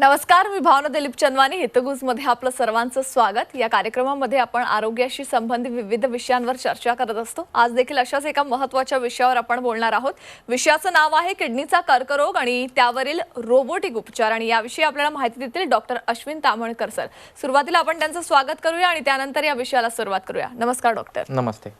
नमस्कार, मी भावना दिलीप चंदवानी. हितगुजमध्ये आपलं सर्वांचं स्वागत. या कार्यक्रमामध्ये आपण आरोग्याशी संबंधित विविध विषयांवर चर्चा करत असतो. आज देखील अशाच एका महत्त्वाच्या विषयावर आपण बोलणार आहोत. विषयाचं नाव आहे किडनीचा कर्करोग आणि त्यावरील रोबोटिक उपचार. आणि याविषयी आपल्याला माहिती देतील डॉक्टर अश्विन तामळकर सर. सुरुवातीला आपण त्यांचं स्वागत करूया आणि त्यानंतर या विषयाला सुरुवात करूया. नमस्कार डॉक्टर. नमस्ते.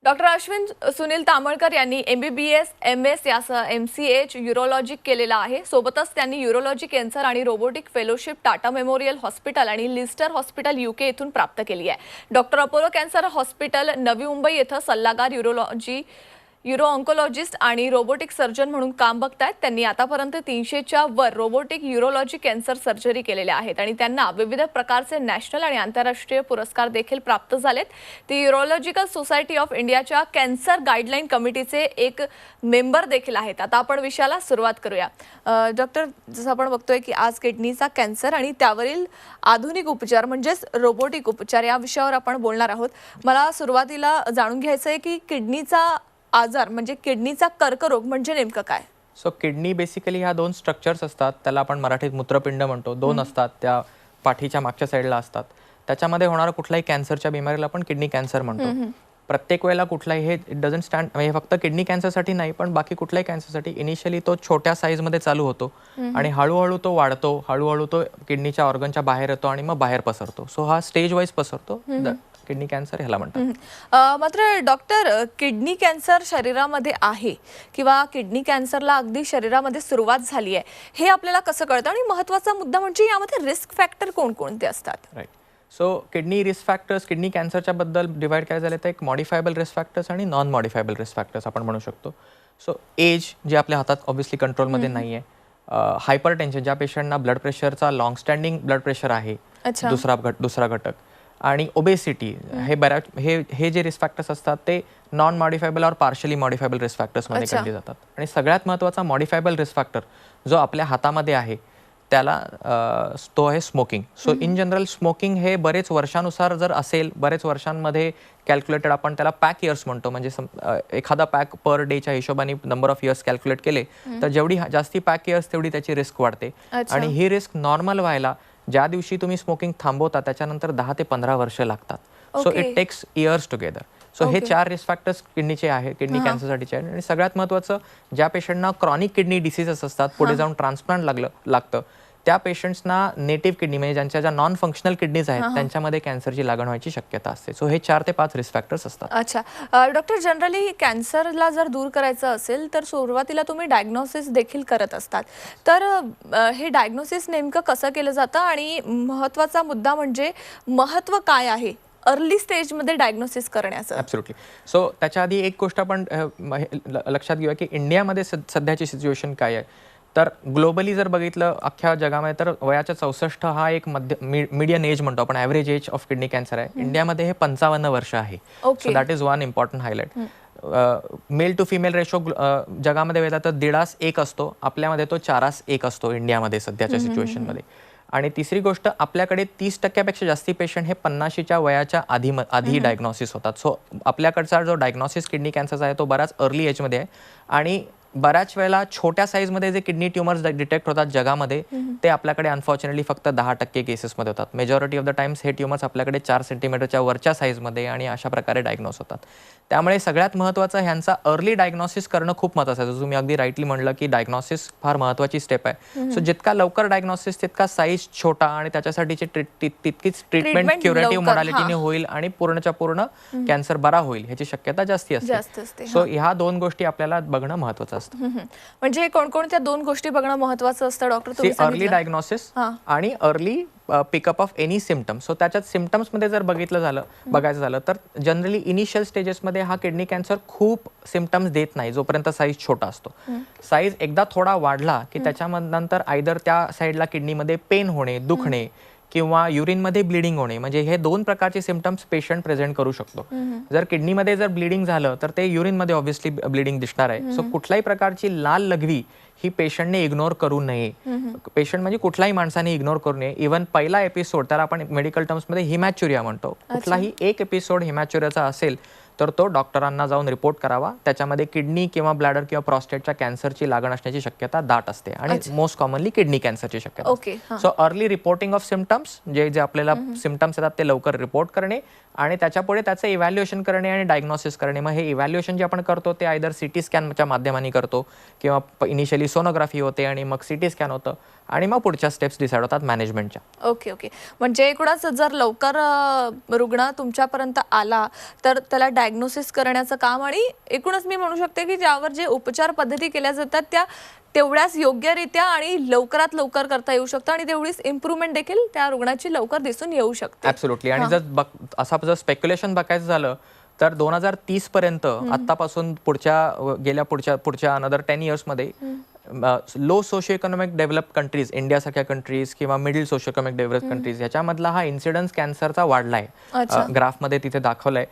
डॉक्टर अश्विन सुनील तामळकर यांनी MBBS, MS यासह MCH यूरोलॉजी केलेला आहे. सोबतच त्यांनी यूरोलॉजी कॅन्सर आणि robotic fellowship Tata memorial hospital आणि लिस्टर हॉस्पिटल UK येथून प्राप्त केली आहे. Doctor Apollo cancer hospital Navi Mumbai येथे सल्लागार यूरो ऑन्कोलॉजिस्ट आणि रोबोटिक सर्जन म्हणून काम बघतायत. त्यांनी आतापर्यंत 300च्या वर रोबोटिक यूरोलॉजी कॅन्सर सर्जरी केलेल्या आहेत आणि त्यांना विविध प्रकारचे नॅशनल आणि आंतरराष्ट्रीय पुरस्कार देखील प्राप्त झालेत. ते यूरोलॉजिकल सोसायटी ऑफ इंडियाच्या कॅन्सर गाईडलाईन कमिटीचे एक मेंबर देखील आहेत. आता आपण विषयाला सुरुवात करूया. डॉक्टर, जसं आपण बघतोय की आज किडनीचा कॅन्सर आणि त्यावरील आधुनिक उपचार म्हणजेच रोबोटिक उपचार या विषयावर आपण बोलणार आहोत. मला सुरुवातीला जाणून घ्यायचं आहे की किडनीचा आजार म्हणजे किडनीचा कर्करोग म्हणजे नेमकं काय? सो किडनी बेसिकली ह्या दोन स्ट्रक्चर्स असतात. त्याला आपण मराठीत मूत्रपिंड म्हणतो. दोन असतात, त्या पाठीच्या मागच्या साईडला असतात. त्याच्यामध्ये होणारा कुठलाही कॅन्सरच्या बिमारीला आपण किडनी कॅन्सर म्हणतो. प्रत्येक वेळेला कुठलाही हे इट डझंट स्टँड, म्हणजे फक्त किडनी कॅन्सरसाठी नाही पण बाकी कुठल्याही कॅन्सरसाठी इनिशियली तो छोट्या साईजमध्ये चालू होतो आणि हळूहळू तो वाढतो, हळूहळू तो किडनीच्या ऑर्गनच्या बाहेर येतो आणि मग बाहेर पसरतो. सो हा स्टेज वाईज पसरतो. किडनी कॅन्सर ह्याला म्हणतात. मात्र डॉक्टर, किडनी कॅन्सर शरीरामध्ये आहे किंवा किडनी कॅन्सरला अगदी शरीरामध्ये सुरुवात झाली आहे हे आपल्याला कसं कळतं? आणि महत्त्वाचा मुद्दा म्हणजे यामध्ये रिस्क फॅक्टर कोणकोणते असतात? Right. So kidney risk factors, kidney कॅन्सरच्या बद्दल डिवाइड केले झाले तर एक मॉडिफायबल रिस्क फॅक्टर्स आणि नॉन मॉडिफायबल रिस्क फॅक्टर्स आपण म्हणू शकतो. सो एज जे आपल्या हातात ऑब्व्हियसली कंट्रोलमध्ये नाही आहे. हायपर टेन्शन, ज्या पेशंटना ब्लड प्रेशरचा लॉंग स्टँडिंग ब्लड प्रेशर आहे, दुसरा घटक, आणि ओबेसिटी, हे जे रिस्क फॅक्टर्स असतात ते नॉन मॉडिफायबल और पार्शली मॉडिफायबल रिस्क फॅक्टर्समध्ये गणले जातात. आणि सगळ्यात महत्त्वाचा मॉडिफायबल रिस्क फॅक्टर जो आपल्या हातामध्ये आहे त्याला तो आहे smoking. So in general smoking हे बरेच वर्षानुसार जर असेल, बरेच वर्षांमध्ये कॅल्क्युलेटेड, आपण त्याला पॅक इयर्स म्हणतो. म्हणजे एखादा पॅक पर डेच्या हिशोबाने नंबर ऑफ इयर्स कॅल्क्युलेट केले तर जेवढी जास्ती पॅक इयर्स तेवढी त्याची रिस्क वाढते. आणि ही रिस्क नॉर्मल व्हायला ज्या दिवशी तुम्ही स्मोकिंग थांबवता त्याच्यानंतर 10 ते 15 वर्ष लागतात. So it takes years together. So हे 4 रिस्क फॅक्टर्स किडनीचे आहे, किडनी कॅन्सरसाठीचे आहे. आणि सगळ्यात महत्त्वाचं, ज्या पेशंटना क्रॉनिक किडनी डिसीजेस असतात, पुढे जाऊन ट्रान्सप्लांट लागतं, त्या पेशंट्सना नेटिव्ह किडनी म्हणजे ज्या नॉन फंक्शनल किडनीज आहेत त्यांच्यामध्ये कॅन्सरची लागण व्हायची शक्यता असते. सो हे 4 ते 5 रिस्क फॅक्टर्स असतात. अच्छा डॉक्टर, जनरली कॅन्सरला जर दूर करायचं असेल तर सुरुवातीला तुम्ही डायग्नोसिस देखील करत असतात. तर हे डायग्नोसिस नेमकं कसं केलं जातं आणि महत्त्वाचा मुद्दा म्हणजे महत्त्व काय आहे अर्ली स्टेजमध्ये डायग्नोसिस करण्याचं? ॲब्सोल्युटली. सो त्याच्या आधी एक गोष्ट आपण लक्षात घेऊया की इंडियामध्ये सध्याची सिच्युएशन काय आहे. तर ग्लोबली जर बघितलं अख्ख्या जगामध्ये तर वयाच्या 64 हा एक मीडियन एज म्हणतो आपण, average age of kidney cancer आहे. इंडियामध्ये हे 55 वर्ष आहे. So that is one important highlight. Male to female ratio जगामध्ये वेळा तर 1.5:1 असतो, आपल्यामध्ये तो 4:1 असतो इंडियामध्ये सध्याच्या सिच्युएशनमध्ये. आणि तिसरी गोष्ट, आपल्याकडे 30% जास्ती पेशंट हे 50च्या वयाच्या आधी डायग्नोसिस होतात. सो आपल्याकडचा जो डायग्नोसिस किडनी कॅन्सरचा आहे तो बराच अर्ली एजमध्ये आहे. आणि बऱ्याच वेळेला छोट्या साईजमध्ये जे किडनी ट्युमर्स डिटेक्ट होतात जगामध्ये ते आपल्याकडे अनफॉर्च्युनेटली फक्त 10% केसेसमध्ये होतात. मेजॉरिटी ऑफ द टाइम्स हे ट्युमर्स आपल्याकडे 4 सेंटीमीटरच्या वरच्या साईजमध्ये आणि अशा प्रकारे डायग्नोस होतात. त्यामुळे सगळ्यात महत्त्वाचं ह्यांचा अर्ली डायग्नोसिस करणं खूप महत्त्वाचं आहे. जसं तुम्ही अगदी राईटली म्हणलं की डायग्नोसिस फार महत्त्वाची स्टेप आहे. सो जितका लवकर डायग्नोसिस तितका साईज छोटा आणि त्याच्यासाठीची तितकीच ट्रीटमेंट क्युरेटिव्ह मोडॅलिटीने होईल आणि पूर्णच्या पूर्ण कॅन्सर बरा होईल ह्याची शक्यता जास्ती असते. सो ह्या 2 गोष्टी आपल्याला बघणं महत्त्वाचं असतं. म्हणजे कोणकोणत्या 2 गोष्टी बघणं महत्त्वाचं असतं डॉक्टर? अर्ली डायग्नोसिस आणि early pickup of any symptom. So त्याच्यात सिम्पटम्समध्ये जर बघायचं झालं तर जनरली इनिशियल स्टेजेसमध्ये हा किडनी कॅन्सर खूप सिम्पटम्स देत नाही जोपर्यंत साईज छोटा असतो. साईज एकदा थोडा वाढला की त्याच्यानंतर आयदर त्या साईडला किडनीमध्ये पेन होणे, दुखणे किंवा युरिनमध्ये ब्लिडिंग होणे, म्हणजे हे 2 प्रकारचे सिम्पटम्स पेशंट प्रेझेंट करू शकतो. जर किडनीमध्ये जर ब्लिडिंग झालं तर ते युरिनमध्ये ऑब्व्हियसली ब्लिडिंग दिसणार आहे. सो कुठल्याही प्रकारची लाल लघवी ही पेशंटने इग्नोर करू नये. पेशंट म्हणजे कुठल्याही माणसाने इग्नोर करू नये. इव्हन पहिला एपिसोड, त्याला आपण मेडिकल टर्म्समध्ये हिमॅच्युरिया म्हणतो, कुठलाही एक एपिसोड हिमॅच्युरियाचा असेल तर तो डॉक्टरांना जाऊन रिपोर्ट करावा. त्याच्यामध्ये किडनी किंवा ब्लॅडर किंवा प्रॉस्टेटच्या कॅन्सरची लागण असण्याची शक्यता दाट असते आणि मोस्ट कॉमनली किडनी कॅन्सरची शक्यता okay. So early reporting of symptoms, जे जे आपल्याला सिम्टम्स येतात ते लवकर रिपोर्ट करणे आणि त्याच्यापुढे त्याचं इव्हॅल्युएशन करणे आणि डायग्नोसिस करणे. मग हे इव्हॅल्युएशन जे आपण करतो ते आयदर सीटी स्कॅनच्या माध्यमाने करतो किंवा इनिशियली सोनोग्राफी होते आणि मग सीटी स्कॅन होतं आणि मग पुढच्या स्टेप्स डिसाईड होतात मॅनेजमेंटच्या. Okay okay. म्हणजे एकूणच जर लवकर रुग्ण तुमच्यापर्यंत आला तर त्याला डायग्नोसिस करण्याचं काम आणि एकूणच मी म्हणू शकते की ज्यावर जे उपचार पद्धती केल्या जातात त्या तेवढ्याच योग्यरित्या आणि लवकरात लवकर करता येऊ शकतं आणि तेवढीच इम्प्रूव्हमेंट देखील त्या रुग्णाची लवकर दिसून येऊ शकते. ऍब्सोल्युटली. आणि जर स्पेक्युलेशन बघायचं झालं तर 2030 पर्यंत आतापासून पुढच्या अनदर 10 इयर्समध्ये low socio economic develop countries, इंडियासारख्या कंट्रीज किंवा middle socio economic develop countries ह्याच्यामधला हा इन्सिडन्स कॅन्सरचा वाढलाय. ग्राफमध्ये तिथे दाखवलाय.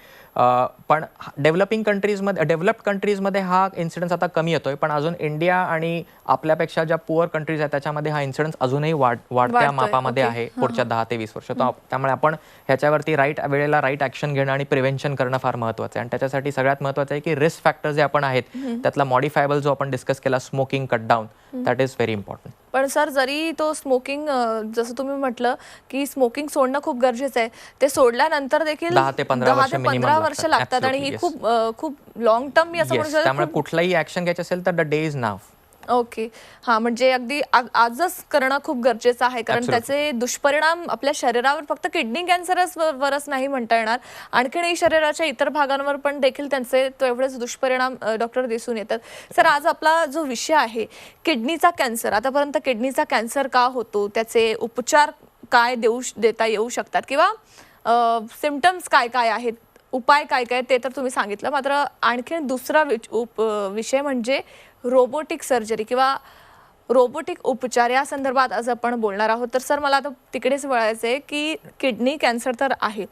पण डेव्हलप्ड कंट्रीजमध्ये हा इन्सिडन्स आता कमी येतोय, पण अजून इंडिया आणि आपल्यापेक्षा ज्या पुअर कंट्रीज आहेत त्याच्यामध्ये हा इन्सिडन्स अजूनही वाढत्या मापामध्ये आहे पुढच्या 10 ते 20 वर्ष. त्यामुळे आपण ह्याच्यावरती वेळेला राईट ऍक्शन घेणं आणि प्रिव्हेन्शन करणं फार महत्त्वाचं आहे. आणि त्याच्यासाठी सगळ्यात महत्त्वाचं आहे की रिस्क फॅक्टर जे आपण आहेत त्यातला मॉडिफायबल जो आपण डिस्कस केला, smoking cut down, that is very important. पण सर जरी तो स्मोकिंग जसं तुम्ही म्हटलं की स्मोकिंग सोडणं खूप गरजेचं आहे, ते सोडल्यानंतर देखील 10 ते 15 वर्ष लागतात आणि ही खूप लॉंग टर्म मी असं म्हणू शकतो. त्यामुळे कुठलाही ऍक्शन घ्यायचं असेल तर the day is now. Okay. हा, म्हणजे अगदी आजच करणं खूप गरजेचं आहे कारण त्याचे दुष्परिणाम आपल्या शरीरावर फक्त किडनी कॅन्सरवरच नाही म्हणता येणार, आणखीनही शरीराच्या इतर भागांवर पण देखील त्यांचे तेवढेच दुष्परिणाम डॉक्टर दिसून येतात. सर, आज आपला जो विषय आहे किडनीचा कॅन्सर, आतापर्यंत किडनीचा कॅन्सर का होतो, त्याचे उपचार काय देता येऊ शकतात किंवा सिम्पटम्स काय काय आहेत, उपाय काय काय ते तर तुम्ही सांगितलं. मात्र आणखीन दुसरा विषय म्हणजे रोबोटिक सर्जरी किंवा रोबोटिक उपचार या संदर्भात आज आपण बोलणार आहोत. तर सर, मला आता तिकडेच वळायचं आहे की किडनी कॅन्सर तर आहे,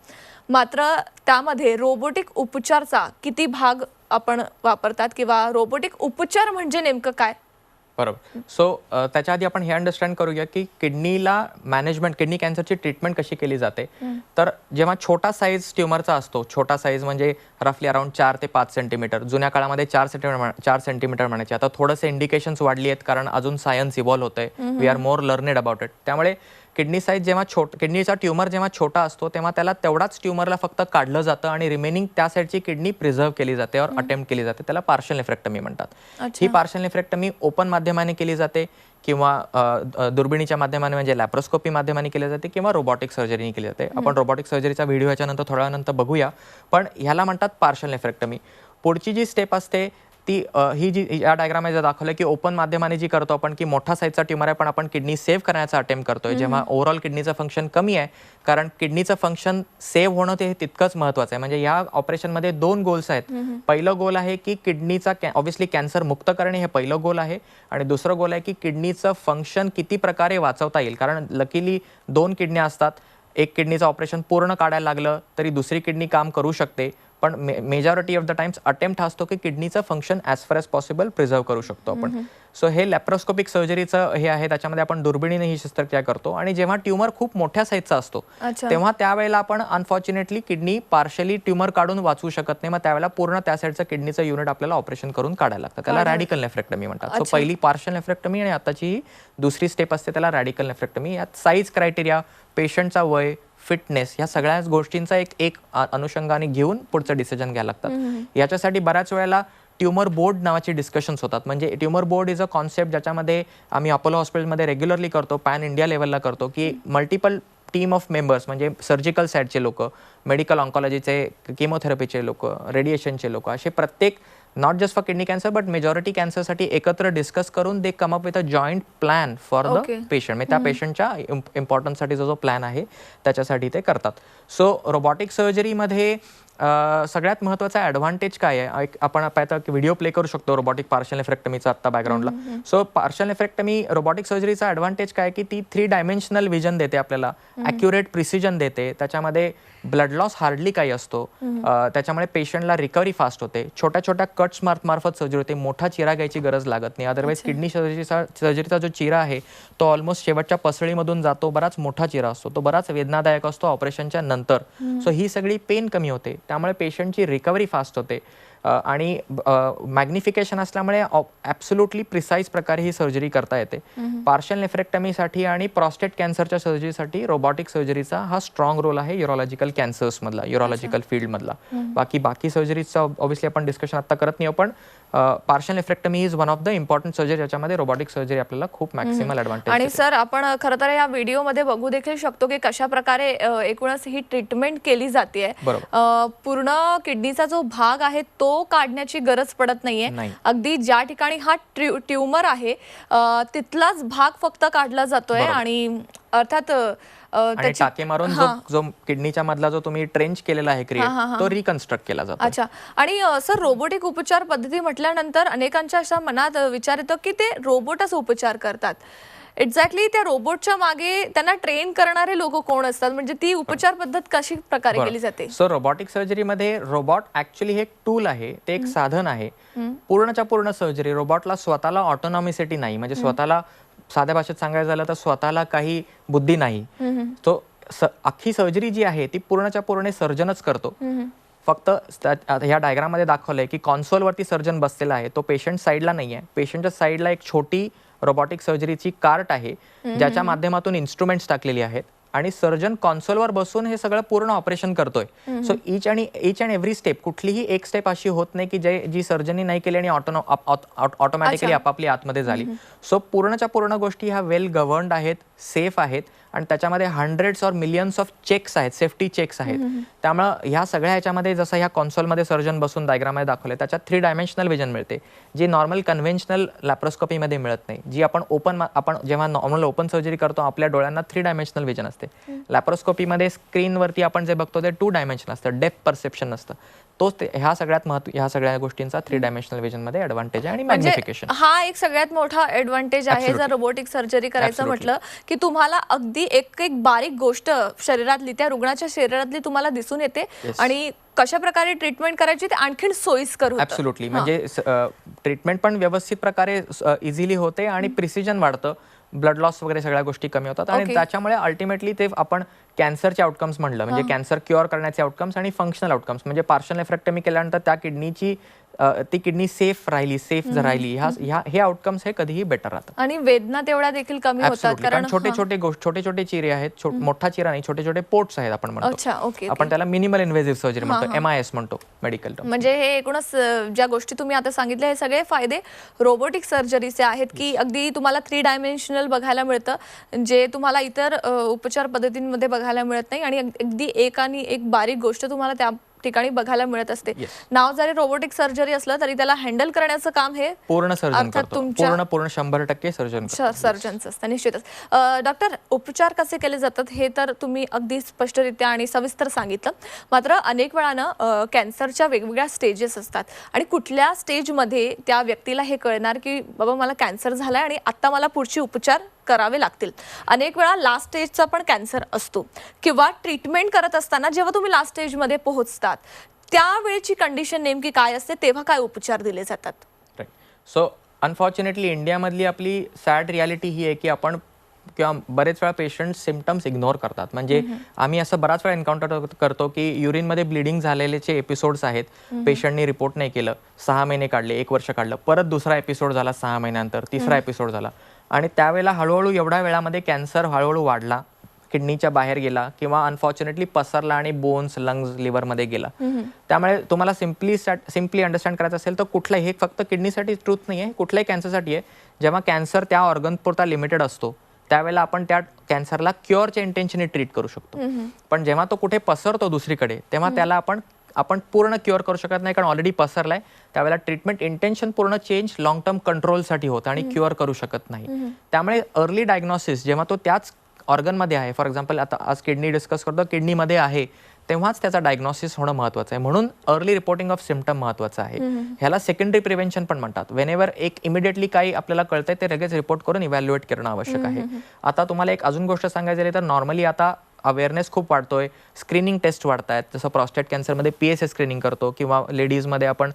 मात्र त्यामध्ये रोबोटिक उपचारचा किती भाग आपण वापरतात किंवा रोबोटिक उपचार म्हणजे नेमकं काय? बरोबर. सो त्याच्या आधी आपण हे अंडरस्टँड करूया की किडनी कॅन्सरची ट्रीटमेंट कशी केली जाते. तर जेव्हा छोटा साईज ट्युमरचा असतो, छोटा साईज म्हणजे रफली अराउंड 4 ते 5 सेंटीमीटर, जुन्या काळामध्ये 4 सेंटीमीटर म्हणायचे, आता थोडेसे इंडिकेशन्स वाढली आहेत कारण अजून सायन्स इव्हॉल्व्ह होतंय, we are more learned about it. त्यामुळे किडनीचा ट्युमर जेव्हा छोटा असतो तेव्हा त्याला तेवढाच ट्युमरला फक्त काढलं जातं आणि रिमेनिंग त्या साईडची किडनी प्रिझर्व्ह केली जाते और अटेम्प्ट केली जाते. त्याला पार्शल नेफ्रेक्टमी म्हणतात. ही पार्शल नेफ्रेक्टमी ओपन माध्यमाने केली जाते किंवा दुर्बिणीच्या माध्यमाने म्हणजे लॅप्रोस्कोपी माध्यमाने केली जाते किंवा रोबोटिक सर्जरीने केली जाते. आपण रोबोटिक सर्जरीचा व्हिडिओ ह्याच्यानंतर थोड्या वेळानंतर बघूया. पण ह्याला म्हणतात पार्शल नेफ्रेक्टमी. पुढची जी स्टेप असते ती ही जी या डायग्राममध्ये दाखवलं की ओपन माध्यमाने जी करतो आपण की मोठा साईजचा ट्युमर आहे पण आपण किडनी सेव्ह करण्याचा अटेम्प्ट करतोय, जेव्हा ओव्हरऑल किडनीचं फंक्शन कमी आहे. कारण किडनीचं फंक्शन सेव्ह होणं ते तितकंच महत्त्वाचं आहे. म्हणजे या ऑपरेशनमध्ये 2 गोल्स आहेत. पहिलं गोल आहे की किडनीचा ऑब्व्हियसली कॅन्सर मुक्त करणे, हे पहिलं गोल आहे. आणि दुसरं गोल आहे की किडनीचं फंक्शन किती प्रकारे वाचवता येईल. कारण लकीली 2 किडन्या असतात. एक किडनीचं ऑपरेशन पूर्ण काढायला लागलं तरी दुसरी किडनी काम करू शकते, पण majority of the times attempt हा असतो की किडनीचं function as far as possible preserve करू शकतो आपण. सो हे लॅप्रोस्कोपिक सर्जरीचं हे आहे, त्याच्यामध्ये आपण दुर्बिणीने ही शस्त्रक्रिया करतो. आणि जेव्हा ट्युमर खूप मोठ्या साईजचा असतो तेव्हा त्यावेळेला आपण अनफॉर्च्युनेटली किडनी पार्शली ट्युमर काढून वाचवू शकत नाही. मग त्यावेळेला पूर्ण त्या साईडचं किडनीचं युनिट आपल्याला ऑपरेशन करून काढायला लागतं. त्याला रॅडिकल नेफ्रेक्टमी म्हणतात. सो पहिली पार्शल नेफ्रेक्टमी आणि आताची दुसरी स्टेप असते त्याला रॅडिकल नेफ्रेक्टमी. यात साईज क्रायटेरिया, पेशंटचा वय, फिटनेस, ह्या सगळ्या गोष्टींचा एक अनुषंगाने घेऊन पुढचं डिसिजन घ्यायला लागतात. याच्यासाठी बऱ्याच वेळेला ट्युमर बोर्ड नावाची डिस्कशन्स होतात. म्हणजे tumour board is a concept ज्याच्यामध्ये आम्ही अपोलो हॉस्पिटलमध्ये रेग्युलरली करतो, पॅन इंडिया लेवलला करतो, की मल्टिपल टीम ऑफ मेंबर्स म्हणजे सर्जिकल साईडचे लोक, मेडिकल ऑन्कॉलॉजीचे, केमोथेरपीचे लोक, रेडिएशनचे लोक, असे प्रत्येक not just for kidney cancer but majority कॅन्सरसाठी एकत्र डिस्कस करून they come up with a joint plan for the patient. म्हणजे त्या पेशंटच्या इम्पॉर्टन्ससाठी जो प्लॅन आहे त्याच्यासाठी ते करतात. सो रोबोटिक सर्जरीमध्ये सगळ्यात महत्त्वाचा ॲडव्हान्टेज काय आहे, आपण आता व्हिडिओ प्ले करू शकतो रोबोटिक पार्शल नेफ्रेक्टमीचा आत्ता बॅकग्राऊंडला. सो पार्शल नेफ्रेक्टमी रोबोटिक सर्जरीचा ॲडव्हान्टेज काय की ती 3 डायमेन्शनल विजन देते आपल्याला, ॲक्युरेट प्रिसिजन देते. त्याच्यामध्ये ब्लड लॉस हार्डली काही असतो, त्याच्यामुळे पेशंटला रिकव्हरी फास्ट होते, छोट्या छोट्या कट्स मार्फत सर्जरी होते, मोठा चिरा घ्यायची गरज लागत नाही. अदरवाईज किडनी सर्जरीचा जो चिरा आहे तो ऑलमोस्ट शेवटच्या पसळीमधून जातो, बराच मोठा चिरा असतो, तो बराच वेदनादायक असतो ऑपरेशनच्या नंतर. सो ही सगळी पेन कमी होते, त्यामुळे पेशंटची रिकव्हरी फास्ट होते आणि मॅग्निफिकेशन असल्यामुळे ॲब्सोल्युटली प्रिसाईज प्रकारे ही सर्जरी करता येते. पार्शल नेफ्रेक्टमीसाठी आणि प्रॉस्टेट कॅन्सरच्या सर्जरीसाठी रोबोटिक सर्जरीचा हा स्ट्रॉंग रोल आहे युरोलॉजिकल कॅन्सर्समधला, युरोलॉजिकल फील्डमधला. बाकी सर्जरीचा ऑब्व्हियसली आपण डिस्कशन आता करत नाही, पण partial nephrectomy is one of the important surgery ज्याच्यामध्ये रोबोटिक सर्जरी आपल्याला खूप मॅक्सिमल ॲडव्हान्टेज. आणि सर आपण खरं तर या व्हिडिओमध्ये बघू देखील शकतो की कशा प्रकारे एकूणच ही ट्रीटमेंट केली जाते. पूर्ण किडनीचा जो भाग आहे तो काढण्याची गरज पडत नाहीये. अगदी ज्या ठिकाणी हा ट्यूमर आहे तिथलाच भाग फक्त काढला जातोय आणि अर्थात आणि टाके मारून जो किडनीच्या मधला जो तुम्ही ट्रेंच केलेला आहे क्रिएट तो रिकन्स्ट्रक्ट केला जातो. अच्छा. आणि सर रोबोटिक उपचार पद्धती म्हटल्यानंतर अनेकांच्या अशा मनात विचार येतो की ते रोबोटच उपचार करतात. एक्झॅक्टली त्या रोबोटच्या मागे त्यांना ट्रेन करणारे लोक कोण असतात, म्हणजे ती उपचार पद्धत कशी प्रकारे केली जाते? सो रोबोटिक सर्जरीमध्ये रोबोट ऍक्च्युली हे एक टूल आहे, ते एक साधन आहे. पूर्णच्या पूर्ण सर्जरी रोबोटला स्वतःला ऑटोनॉमिसिटी नाही, म्हणजे स्वतःला साध्या भाषेत सांगायचं झालं तर स्वतःला काही बुद्धी नाही. तो अख्खी सर्जरी जी आहे ती पूर्णच्या पूर्ण सर्जनच करतो. फक्त ह्या डायग्राम मध्ये दाखवलंय की कॉन्सोलवरती सर्जन बसलेला आहे, तो पेशंट साईडला नाही आहे. पेशंटच्या साईडला एक छोटी रोबोटिक सर्जरीची कार्ट आहे ज्याच्या माध्यमातून इन्स्ट्रुमेंट्स टाकलेली आहेत आणि सर्जन कॉन्सोलवर बसून हे सगळं पूर्ण ऑपरेशन करतोय. So each and every step, कुठलीही एक स्टेप अशी होत नाही की जी सर्जनी नाही केली आणि ऑटोमॅटिकली आपापली आतमध्ये झाली. सो पूर्णच्या पूर्ण गोष्टी ह्या वेल गव्हर्न्ड आहेत, सेफ आहेत आणि त्याच्यामध्ये hundreds or millions of checks आहेत, सेफ्टी चेक्स आहेत. त्यामुळे ह्या सगळ्या ह्याच्यामध्ये जसं ह्या कॉन्सोलमध्ये सर्जन बसून डायग्राममध्ये दाखवले त्याच्यात 3 डायमेन्शनल विजन मिळते, जी नॉर्मल कन्व्हेन्शनल लॅप्रोस्कोपीमध्ये मिळत नाही. जी आपण जेव्हा नॉर्मल ओपन सर्जरी करतो आपल्या डोळ्यांना 3 डायमेन्शनल विजन असते. लॅप्रोस्कोपीमध्ये स्क्रीनवरती आपण जे बघतो ते 2 डायमेन्शन असतं, डेप्थ परसेप्शन असतं. तोच ह्या सगळ्या गोष्टींचा 3 डायमेन्शनल विजन मध्ये ॲडव्हान्टेज आहे आणि मॅग्निफिकेशन हा एक सगळ्यात मोठा ॲडव्हान्टेज आहे जर रोबोटिक सर्जरी करायचं म्हटलं की तुम्हाला अगदी एक बारीक गोष्ट शरीरातली, त्या रुग्णाच्या शरीरातली तुम्हाला दिसून येते आणि कशा प्रकारे ट्रीटमेंट करायची ते आणखीन सोयीस्कर होतं. ॲब्सोल्युटली. म्हणजे ट्रीटमेंट पण व्यवस्थित प्रकारे इझिली होते आणि प्रिसिजन वाढतं, ब्लड लॉस वगैरे सगळ्या गोष्टी कमी होतात आणि त्याच्यामुळे अल्टिमेटली ते आपण कॅन्सरचे आउटकम्स म्हणलं म्हणजे कॅन्सर क्युअर करण्याचे आउटकम्स आणि फंक्शनल आउटकम्स म्हणजे पार्शल नेफ्रेक्टमी केल्यानंतर त्या ती किडनी सेफ राहिली हे आउटकम्स हे कधीही बेटर राहतात आणि वेदना तेवढ्या देखील कमी होतात कारण छोटे चिरे आहेत, मोठा चिरा नाही, छोटे छोटे पोर्ट्स आहेत आपण म्हणतो. आपण त्याला मिनिमल इन्व्हेसिव्ह सर्जरी म्हणतो, MIS म्हणतो मेडिकल टर्म. म्हणजे हे एकूणच ज्या गोष्टी तुम्ही आता सांगितल्या हे सगळे फायदे रोबोटिक सर्जरीचे आहेत की अगदी तुम्हाला 3 डायमेन्शनल बघायला मिळतं जे तुम्हाला इतर उपचार पद्धतींमध्ये बघायला मिळत नाही आणि अगदी एक बारीक गोष्ट तुम्हाला त्या ठिकाणी बघायला मिळत असते. नाव जरी रोबोटिक सर्जरी असलं तरी त्याला हँडल करण्याचं काम हे पूर्ण सर्जन करतो, पूर्ण 100% सर्जनचं असतं. निश्चितच. डॉक्टर, उपचार कसे केले जातात हे तर तुम्ही अगदी स्पष्टरित्या आणि सविस्तर सांगितलं. मात्र अनेक वेळानं कॅन्सरच्या वेगवेगळ्या स्टेजेस असतात आणि कुठल्या स्टेजमध्ये त्या व्यक्तीला हे कळणार की बाबा मला कॅन्सर झालाय आणि आता मला पुढचे उपचार करावे लागतील. अनेक वेळा लास्ट स्टेजचा पण कॅन्सर असतो किंवा ट्रीटमेंट करत असताना जेव्हा तुम्ही लास्ट स्टेजमध्ये पोहोचतात त्यावेळेची कंडिशन नेमकी काय असते, तेव्हा काय उपचार दिले जातात? सो अनफॉर्च्युनेटली इंडियामधली आपली सॅड रियालिटी ही आहे की आपण किंवा बरेच वेळा पेशंट सिम्पटम्स इग्नोर करतात. म्हणजे आम्ही असं बराच वेळा एन्काउंटर करतो की युरिनमध्ये ब्लिडिंग झालेलेचे एपिसोड्स आहेत, पेशंटनी रिपोर्ट नाही केलं, 6 महिने काढले, 1 वर्ष काढलं, परत दुसरा एपिसोड झाला 6 महिन्यानंतर, तिसरा एपिसोड झाला आणि त्यावेळेला हळूहळू एवढ्या वेळामध्ये कॅन्सर हळूहळू वाढला, किडनीच्या बाहेर गेला किंवा अनफॉर्च्युनेटली पसरला आणि बोन्स, लंग्स, लिव्हरमध्ये गेला. त्यामुळे तुम्हाला सिम्पली अंडरस्टँड करायचं असेल तर कुठलाही, हे फक्त किडनीसाठी ट्रूथ नाही आहे, कुठल्याही कॅन्सरसाठी आहे. जेव्हा कॅन्सर त्या ऑर्गन पुरता लिमिटेड असतो त्यावेळेला आपण त्या कॅन्सरला क्युअरच्या इंटेन्शनने ट्रीट करू शकतो. पण जेव्हा तो कुठे पसरतो दुसरीकडे तेव्हा त्याला आपण पूर्ण क्युअर करू शकत नाही कारण ऑलरेडी पसरलाय. त्यावेळेला ट्रीटमेंट इंटेन्शन पूर्ण चेंज लॉंग टर्म कंट्रोलसाठी होतं आणि क्युअर करू शकत नाही. त्यामुळे अर्ली डायग्नोसिस जेव्हा तो त्याच ऑर्गनमध्ये आहे, फॉर एक्झाम्पल आता आज किडनी डिस्कस करतो, किडनीमध्ये आहे तेव्हाच त्याचा डायग्नोसिस होणं महत्वाचं आहे. म्हणून अर्ली रिपोर्टिंग ऑफ सिम्पटम महत्वाचं आहे. ह्याला सेकंडरी प्रिव्हेन्शन पण म्हणतात. वेनेवर एक इमिडिएटली काही आपल्याला कळतंय ते लगेच रिपोर्ट करून इव्हॅल्युएट करणं आवश्यक आहे. आता तुम्हाला एक अजून गोष्ट सांगायची झाली तर नॉर्मली आता अवेअरनेस खूप वाढतोय, स्क्रीनिंग टेस्ट वाढत आहेत. जसं प्रॉस्टेट कॅन्सरमध्ये PSA स्क्रीनिंग करतो किंवा लेडीजमध्ये आपण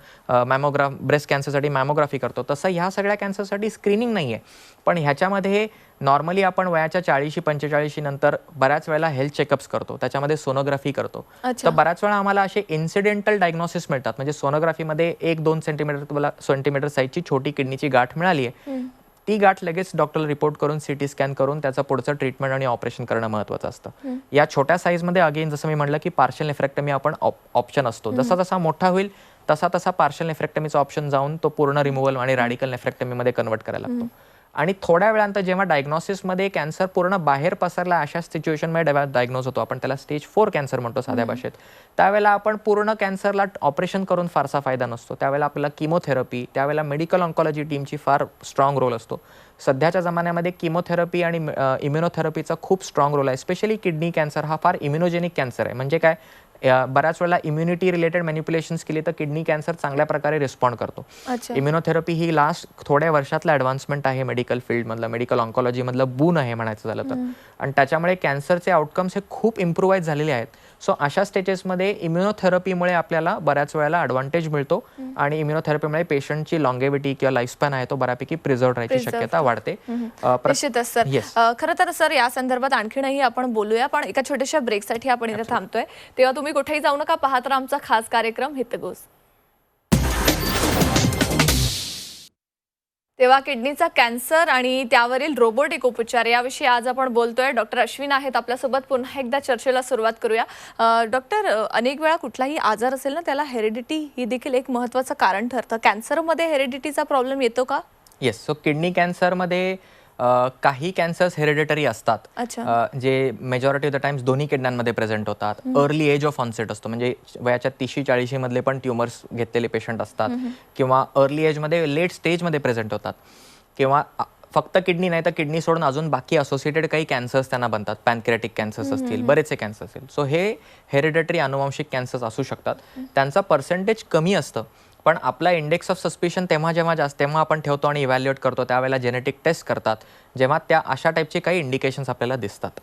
ब्रेस्ट कॅन्सरसाठी मॅमोग्राफी करतो, तसं ह्या सगळ्या कॅन्सरसाठी स्क्रीनिंग नाही आहे. पण ह्याच्यामध्ये नॉर्मली आपण वयाच्या 40-45 नंतर बऱ्याच वेळेला हेल्थ चेकअप्स करतो, त्याच्यामध्ये सोनोग्राफी करतो. तर बऱ्याच वेळा आम्हाला असे इन्सिडेंटल डायग्नोसिस मिळतात. म्हणजे सोनोग्राफीमध्ये 1-2 सेंटीमीटर साईजची छोटी किडनीची गाठ मिळाली आहे, ती गाठ लगेच डॉक्टरला रिपोर्ट करून CT स्कॅन करून त्याचं पुढचं ट्रीटमेंट आणि ऑपरेशन करणं महत्त्वाचं असतं. या छोट्या साईजमध्ये अगेन जसं मी म्हटलं की पार्शियल नेफ्रेक्टमी आपण ऑप्शन असतो. जसा जसा मोठा होईल तसा तसा पार्शियल नेफ्रेक्टमीचा ऑप्शन जाऊन तो पूर्ण रिमूव्हल आणि रॅडिकल नेफ्रेक्टमीमध्ये कन्वर्ट करायला लागतो. आणि थोड्या वेळानंतर जेव्हा डायग्नोसिसमध्ये कॅन्सर पूर्ण बाहेर पसरला अशा सिच्युएशनमध्ये डायग्नोज होतो, आपण त्याला स्टेज 4 कॅन्सर म्हणतो साध्या भाषेत, त्यावेळेला आपण पूर्ण कॅन्सरला ऑपरेशन करून फारसा फायदा नसतो. त्यावेळेला आपल्याला किमोथेरपी, त्यावेळेला मेडिकल ऑन्कॉलॉजी टीमची फार स्ट्रॉंग रोल असतो. सध्याच्या जमान्यामध्ये किमोथेरपी आणि इम्युनोथेरपीचा खूप स्ट्रॉंग रोल आहे. स्पेशली किडनी कॅन्सर हा फार इम्युनोजेनिक कॅन्सर आहे. म्हणजे काय, बऱ्याच वेळेला इम्युनिटी रिलेटेड मॅनिप्युलेशन्स केली तर किडनी कॅन्सर चांगल्या प्रकारे रिस्पॉन्ड करतो. इम्युनोथेरपी ही लास्ट थोड्या वर्षातला ॲडव्हान्समेंट आहे मेडिकल फील्डमधलं, मेडिकल ऑन्कॉलॉजीमधलं बून आहे म्हणायचं झालं तर. आणि त्याच्यामुळे कॅन्सरचे आउटकम्स हे खूप इम्प्रूव्हाइज झालेले आहेत. सो अशा स्टेजेसमध्ये इम्युनोथेरपीमुळे आपल्याला बऱ्याच वेळेला ॲडव्हान्टेज मिळतो आणि इम्युनोथेरपीमुळे पेशंटची लॉंगेविटी किंवा लाईफस्पॅन आहे तो बऱ्यापैकी प्रिझर्व राहायची शक्यता वाढते. निश्चितच सर. खरं तर सर या संदर्भात आणखीनही आपण बोलूया, पण एका छोट्याशा ब्रेकसाठी आपण इथे थांबतोय. तेव्हा तुम्ही कुठेही जाऊ नका, पाहत राहा आमचा खास कार्यक्रम हितगुज. तेव्हा किडनीचा कॅन्सर आणि त्यावरील रोबोटिक उपचार याविषयी आज आपण बोलतोय. डॉक्टर अश्विन आहेत आपल्यासोबत. पुन्हा एकदा चर्चेला सुरुवात करूया. डॉक्टर, अनेक वेळा कुठलाही आजार असेल ना, त्याला हेरिडिटी ही देखील एक महत्त्वाचं कारण ठरतं. कॅन्सरमध्ये हेरिडिटीचा प्रॉब्लेम येतो का? येस. सो किडनी कॅन्सरमध्ये काही कॅन्सर्स हेरिडिटरी असतात, जे मेजॉरिटी ऑफ द टाइम्स दोन्ही किडण्यांमध्ये प्रेझेंट होतात. अर्ली एज ऑफ ऑनसेट असतो, म्हणजे वयाच्या 30-40 मधले पण ट्युमर्स घेतलेले पेशंट असतात, किंवा अर्ली एजमध्ये लेट स्टेजमध्ये प्रेझेंट होतात, किंवा फक्त किडनी नाही तर किडनी सोडून अजून बाकी असोसिएटेड काही कॅन्सर्स त्यांना बनतात. पॅनक्रियाटिक कॅन्सर्स असतील, बरेचसे कॅन्सर असतील. सो हे हेरिडिटरी अनुवांशिक कॅन्सर्स असू शकतात. त्यांचा पर्सेंटेज कमी असतं, पण आपला इंडेक्स ऑफ सस्पिशन तेव्हा आपण ठेवतो आणि इव्हॅल्युएट करतो, त्यावेळेला जेनेटिक टेस्ट करतात जेव्हा त्या अशा टाईपचे काही इंडिकेशन्स आपल्याला दिसतात.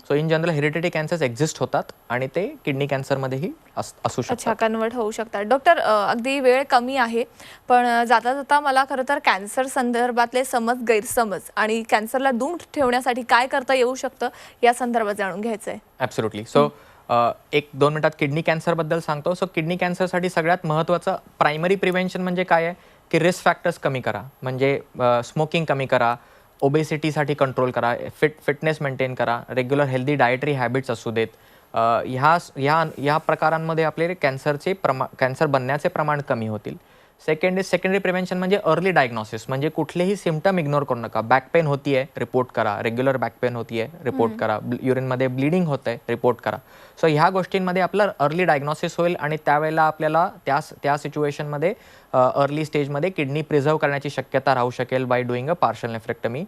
So in general hereditary cancers exist होतात आणि ते किडनी कॅन्सरमध्येही असू शकतात, कन्वर्ट होऊ शकतात. डॉक्टर, अगदी वेळ कमी आहे, पण जाता जाता मला खरं तर कॅन्सर संदर्भातले गैरसमज आणि कॅन्सरला दूर ठेवण्यासाठी काय करता येऊ शकतं या संदर्भात जाणून घ्यायचंय. ॲब्सोल्युटली. सो 1-2 मिनिटात किडनी कॅन्सरबद्दल सांगतो. सो किडनी कॅन्सरसाठी सगळ्यात महत्त्वाचं प्रायमरी प्रिव्हेंशन म्हणजे काय आहे की रिस्क फॅक्टर्स कमी करा. म्हणजे स्मोकिंग कमी करा, ओबेसिटीसाठी कंट्रोल करा, फिटनेस मेंटेन करा, रेग्युलर हेल्दी डायटरी हॅबिट्स असू देत. ह्या प्रकारांमध्ये आपले कॅन्सर बनण्याचे प्रमाण कमी होतील. सेकंडरी प्रिव्हेंशन म्हणजे अर्ली डायग्नोसिस. म्हणजे कुठलेही सिम्पटम इग्नोर करू नका. बॅक पेन होतीये, रिपोर्ट करा. रेग्युलर बॅक पेन होतीये, रिपोर्ट करा. युरिनमध्ये ब्लिडिंग होतंय, रिपोर्ट करा. सो ह्या गोष्टींमध्ये आपलं अर्ली डायग्नोसिस होईल आणि त्यावेळेला आपल्याला त्या सिच्युएशनमध्ये अर्ली स्टेजमध्ये किडनी प्रिझर्व्ह करण्याची शक्यता राहू शकेल bye doing a partial nephrectomy.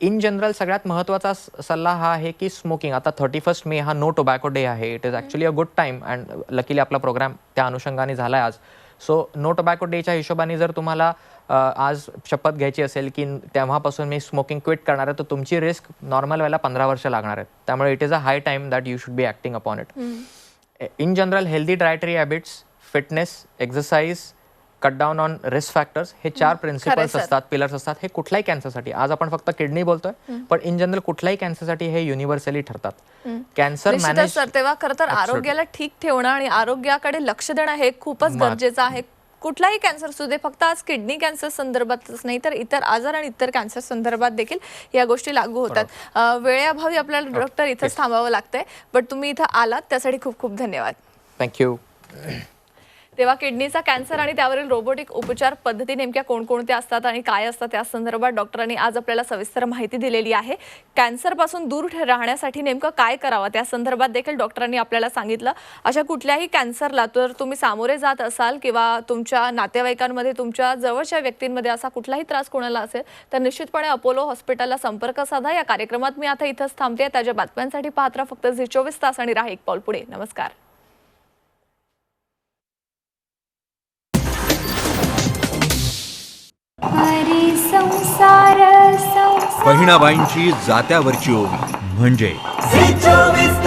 In general सगळ्यात महत्त्वाचा सल्ला हा आहे की स्मोकिंग. आता 31 मे हा नो टोबॅको डे आहे. It is actually a good time and luckily आपला प्रोग्राम त्या अनुषंगाने झाला आहे आज. सो नो टोबॅको डेच्या हिशोबाने जर तुम्हाला आज शपथ घ्यायची असेल की तेव्हापासून मी स्मोकिंग क्विट करणार आहे, तर तुमची रिस्क नॉर्मल व्हायला 15 वर्ष लागणार आहेत. त्यामुळे it is a high time that you should be acting upon it. In general healthy dietary habits, fitness, exercise, cut down on risk factors, हे 4 प्रिन्सिपल्स असतात, पिलर्स असतात. हे कुठल्याही कॅन्सरसाठी, आज आपण फक्त किडनी बोलतोय, पण इन जनरल कुठल्याही कॅन्सरसाठी हे युनिव्हर्सली ठरतात. कॅन्सर मॅनेज सर, तेव्हा खरं तर आरोग्याला ठीक ठेवणं आणि आरोग्याकडे लक्ष देणं हे खूपच गरजेचं आहे. कुठलाही कॅन्सर असू दे, फक्त आज किडनी कॅन्सर संदर्भातच नाही तर इतर आजार आणि इतर कॅन्सर संदर्भात देखील या गोष्टी लागू होतात. वेळेअभावी आपल्याला डॉक्टर इथंच थांबावं लागतंय, बट तुम्ही इथं आलात त्यासाठी खूप खूप धन्यवाद. थँक्यू. तेव्हा किडनीचा कॅन्सर आणि त्यावरील रोबोटिक उपचार पद्धती नेमक्या कोणकोणत्या असतात आणि काय असतात त्या संदर्भात डॉक्टरांनी आज आपल्याला सविस्तर माहिती दिलेली आहे. कॅन्सरपासून दूर राहण्यासाठी नेमकं काय करावं त्या संदर्भात देखील डॉक्टरांनी आपल्याला सांगितलं. अशा कुठल्याही कॅन्सरला तर तुम्ही सामोरे जात असाल किंवा तुमच्या नातेवाईकांमध्ये, तुमच्या जवळच्या व्यक्तींमध्ये असा कुठलाही त्रास कोणाला असेल तर निश्चितपणे अपोलो हॉस्पिटलला संपर्क साधा. या कार्यक्रमात मी आता इथंच थांबते. त्याच्या बातम्यांसाठी पाहत राहा फक्त झी 24 तास आणि राहा एक पाऊल पुढे. नमस्कार. बहिणाबाईंची जात्यावरची ओवी, म्हणजे झी 24